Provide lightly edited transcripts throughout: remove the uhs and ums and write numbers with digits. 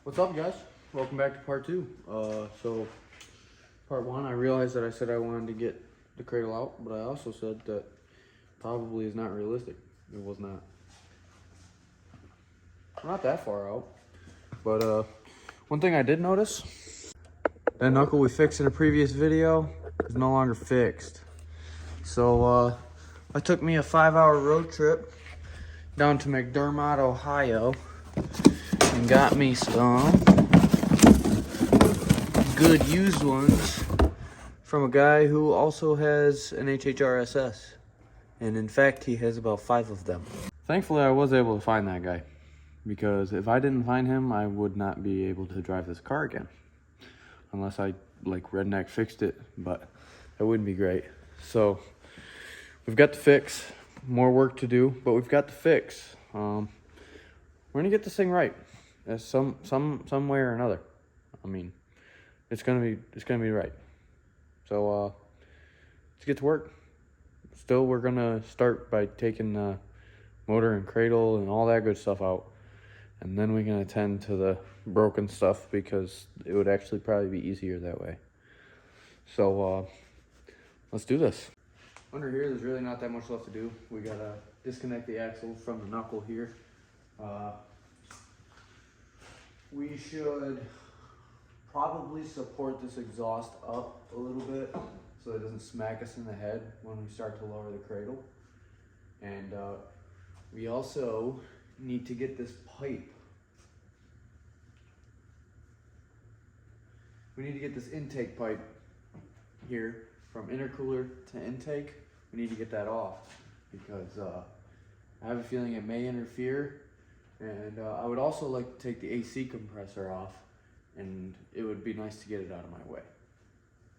What's up, guys? Welcome back to part two. So part one, I realized that I said I wanted to get the cradle out, but I also said that probably is not realistic. It was not. Not that far out. But one thing I did notice, that knuckle we fixed in a previous video is no longer fixed. So I took me a 5-hour road trip down to McDermott, Ohio, and got me some good used ones from a guy who also has an HHR SS. And in fact, he has about 5 of them. Thankfully, I was able to find that guy, because if I didn't find him, I would not be able to drive this car again. Unless I, like, redneck fixed it, but that wouldn't be great. So, we've got the fix. More work to do, but we've got the fix. We're gonna get this thing right. Some way or another. I mean, it's gonna be right. So let's get to work. Still, we're gonna start by taking the motor and cradle and all that good stuff out, and then we can attend to the broken stuff, because it would actually probably be easier that way. So let's do this. Under here, there's really not that much left to do. We gotta disconnect the axle from the knuckle here. We should probably support this exhaust up a little bit so it doesn't smack us in the head when we start to lower the cradle. And we also need to get this pipe. We need to get this intake pipe here from intercooler to intake. We need to get that off, because I have a feeling it may interfere. And I would also like to take the AC compressor off, and it would be nice to get it out of my way.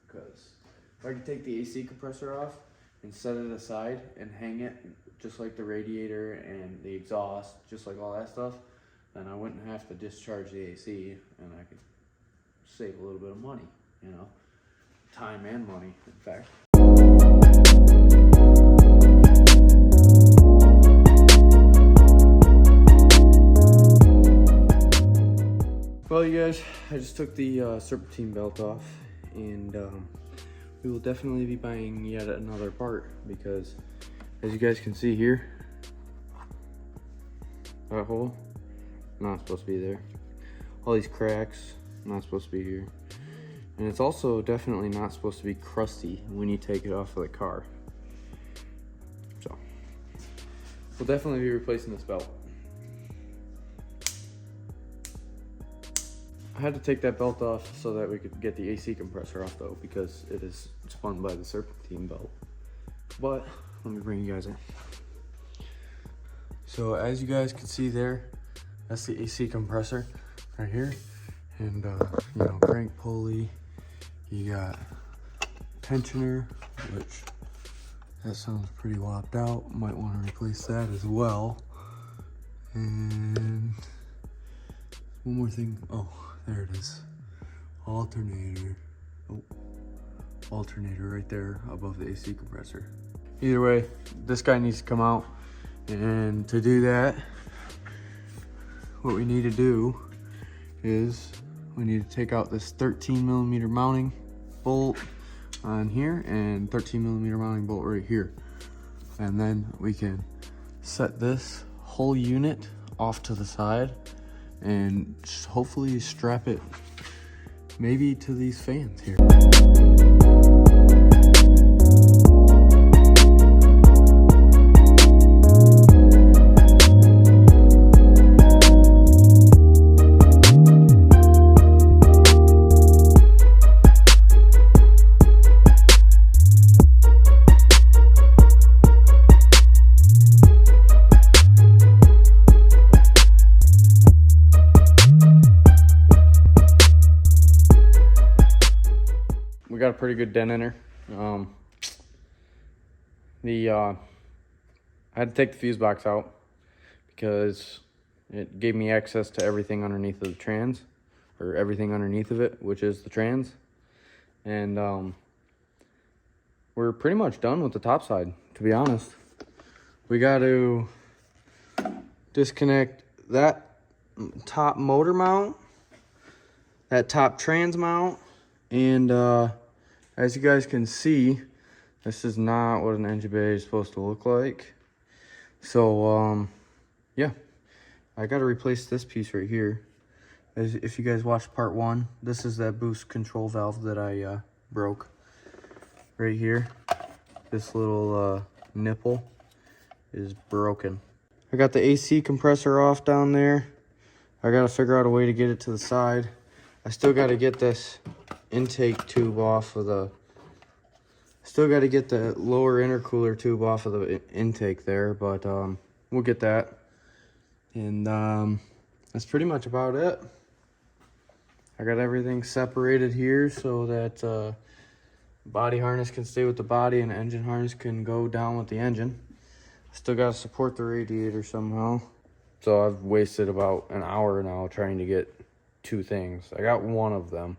Because if I could take the AC compressor off and set it aside and hang it just like the radiator and the exhaust, just like all that stuff, then I wouldn't have to discharge the AC, and I could save a little bit of money, you know, time and money, in fact. Well, you guys, I just took the serpentine belt off, and we will definitely be buying yet another part, because as you guys can see here, that hole, not supposed to be there. All these cracks, not supposed to be here. And it's also definitely not supposed to be crusty when you take it off of the car. So, we'll definitely be replacing this belt. I had to take that belt off so that we could get the AC compressor off, though, because it is spun by the serpentine belt. But let me bring you guys in. So as you guys can see there, that's the AC compressor right here. And you know, crank pulley. You got tensioner, which that sounds pretty whopped out. Might want to replace that as well. And one more thing. Oh, there it is. Alternator. Oh, alternator right there above the AC compressor. Either way, this guy needs to come out. And to do that, what we need to do is we need to take out this 13mm mounting bolt on here and 13mm mounting bolt right here. And then we can set this whole unit off to the side and hopefully strap it maybe to these fans here. We got a pretty good dent in her. I had to take the fuse box out because it gave me access to everything underneath of the trans, or everything underneath of it, which is the trans. And we're pretty much done with the top side, to be honest. We got to disconnect that top motor mount that top trans mount. And as you guys can see, this is not what an engine bay is supposed to look like. So yeah, I got to replace this piece right here. As if you guys watched part 1, this is that boost control valve that I broke right here. This little nipple is broken. I got the AC compressor off down there. I got to figure out a way to get it to the side. I still got to get this intake tube off of the... Still got to get the lower intercooler tube off of the intake there, but we'll get that. And that's pretty much about it. I got everything separated here so that body harness can stay with the body and engine harness can go down with the engine. Still got to support the radiator somehow. So I've wasted about an hour now trying to get 2 things. I got one of them,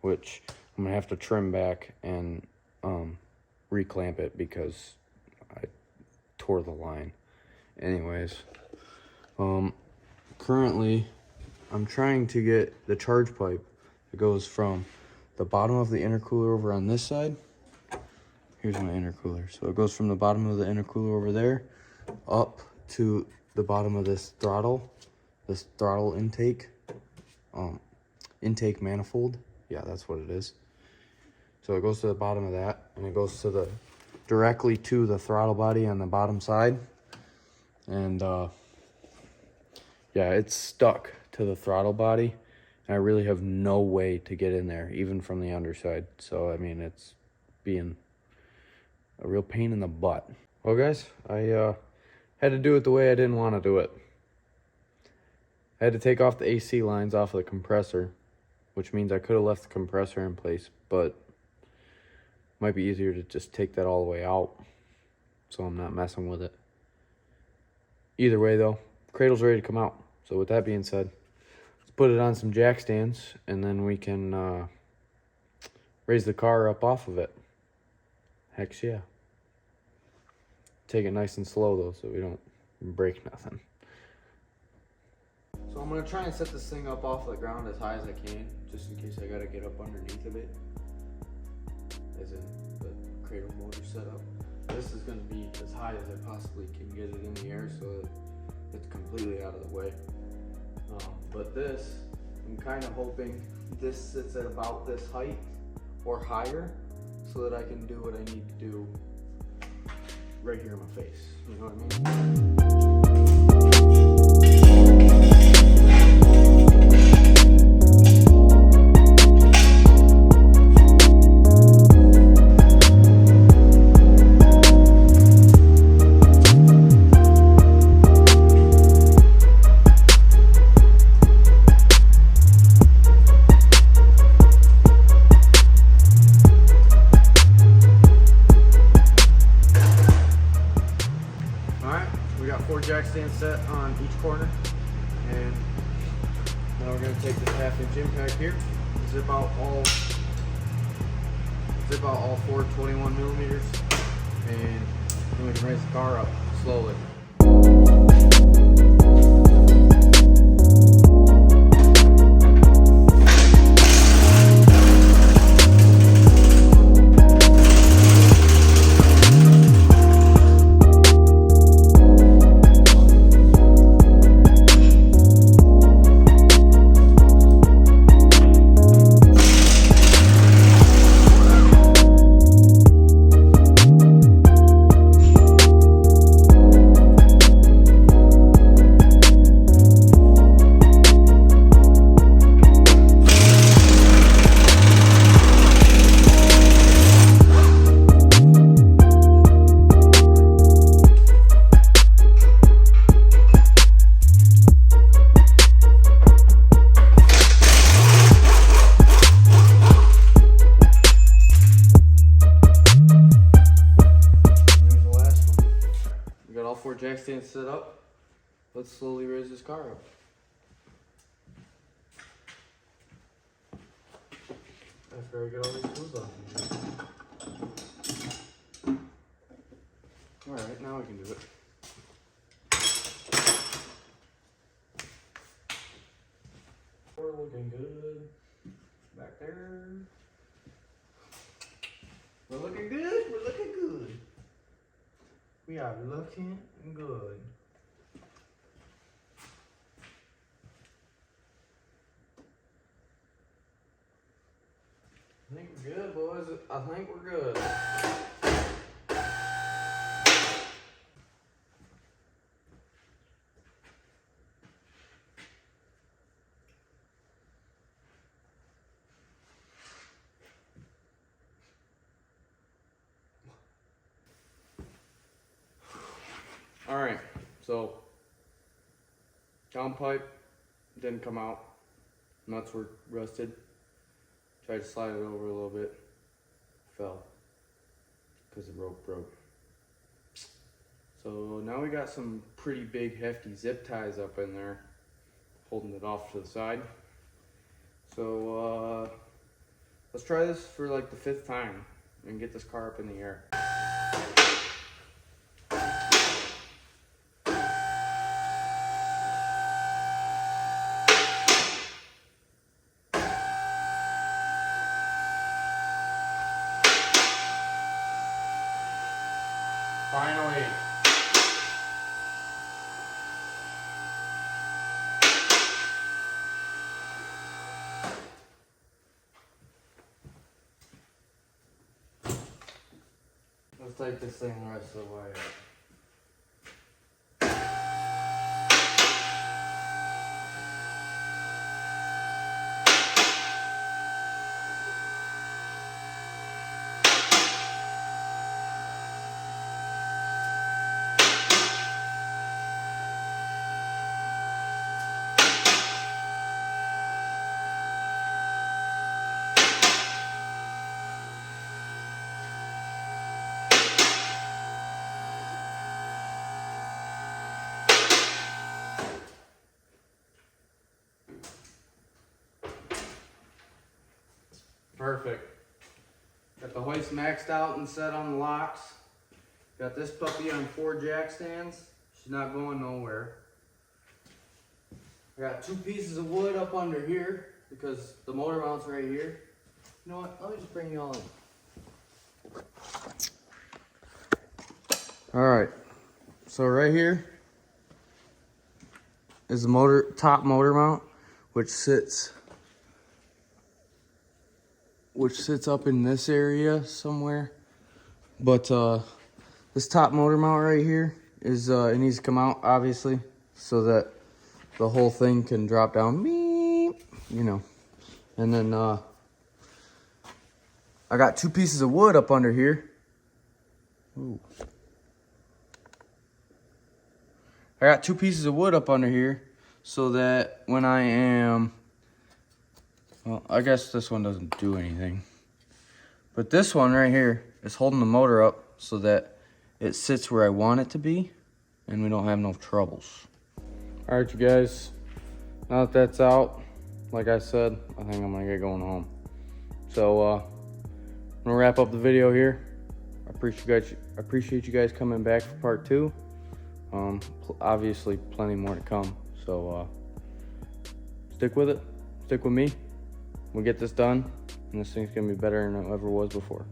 which I'm gonna have to trim back and reclamp it because I tore the line. Anyways, currently I'm trying to get the charge pipe that goes from the bottom of the intercooler over on this side. Here's my intercooler. So it goes from the bottom of the intercooler over there up to the bottom of this throttle intake, intake manifold. Yeah, that's what it is. So it goes to the bottom of that, and it goes to directly to the throttle body on the bottom side. And yeah, it's stuck to the throttle body, and I really have no way to get in there, even from the underside. So I mean, it's being a real pain in the butt. Well guys, I had to do it the way I didn't want to do it. I had to take off the AC lines off of the compressor, which means I could have left the compressor in place, but it might be easier to just take that all the way out so I'm not messing with it. Either way though, cradle's ready to come out. So with that being said, let's put it on some jack stands and then we can raise the car up off of it. Heck yeah. Take it nice and slow though so we don't break nothing. So I'm gonna try and set this thing up off the ground as high as I can, just in case I gotta get up underneath of it, as in the cradle motor setup. This is gonna be as high as I possibly can get it in the air so that it's completely out of the way. But this, I'm kind of hoping this sits at about this height or higher so that I can do what I need to do right here in my face. You know what I mean? Jack stand set on each corner, and now we're going to take this 1/2-inch impact here, zip out all 4 21 millimeters, and then we can raise the car up slowly. Jack stand set up. Let's slowly raise this car up. After I get all these tools off. Alright, now I can do it. We're looking good. We are looking good. I think we're good, boys. I think we're good. All right, so downpipe didn't come out. Nuts were rusted. Tried to slide it over a little bit. Fell because the rope broke. So now we got some pretty big hefty zip ties up in there, holding it off to the side. So let's try this for like the 5th time and get this car up in the air. Finally. Let's take this thing the rest of the way up. Perfect. Got the hoist maxed out and set on the locks. Got this puppy on 4 jack stands. She's not going nowhere. I got 2 pieces of wood up under here because the motor mount's right here. You know what? Let me just bring you all in. Alright. So right here is the top motor mount, which sits up in this area somewhere. But this top motor mount right here is it needs to come out, obviously, so that the whole thing can drop down, beep, you know. And then I got 2 pieces of wood up under here. Ooh. I got 2 pieces of wood up under here so that when I am, well, I guess this one doesn't do anything. But this one right here is holding the motor up so that it sits where I want it to be and we don't have no troubles. All right, you guys, now that that's out, like I said, I think I'm gonna get going home. So I'm gonna wrap up the video here. I appreciate you guys coming back for part 2. Obviously plenty more to come. So stick with it, stick with me. We'll get this done, and this thing's gonna be better than it ever was before.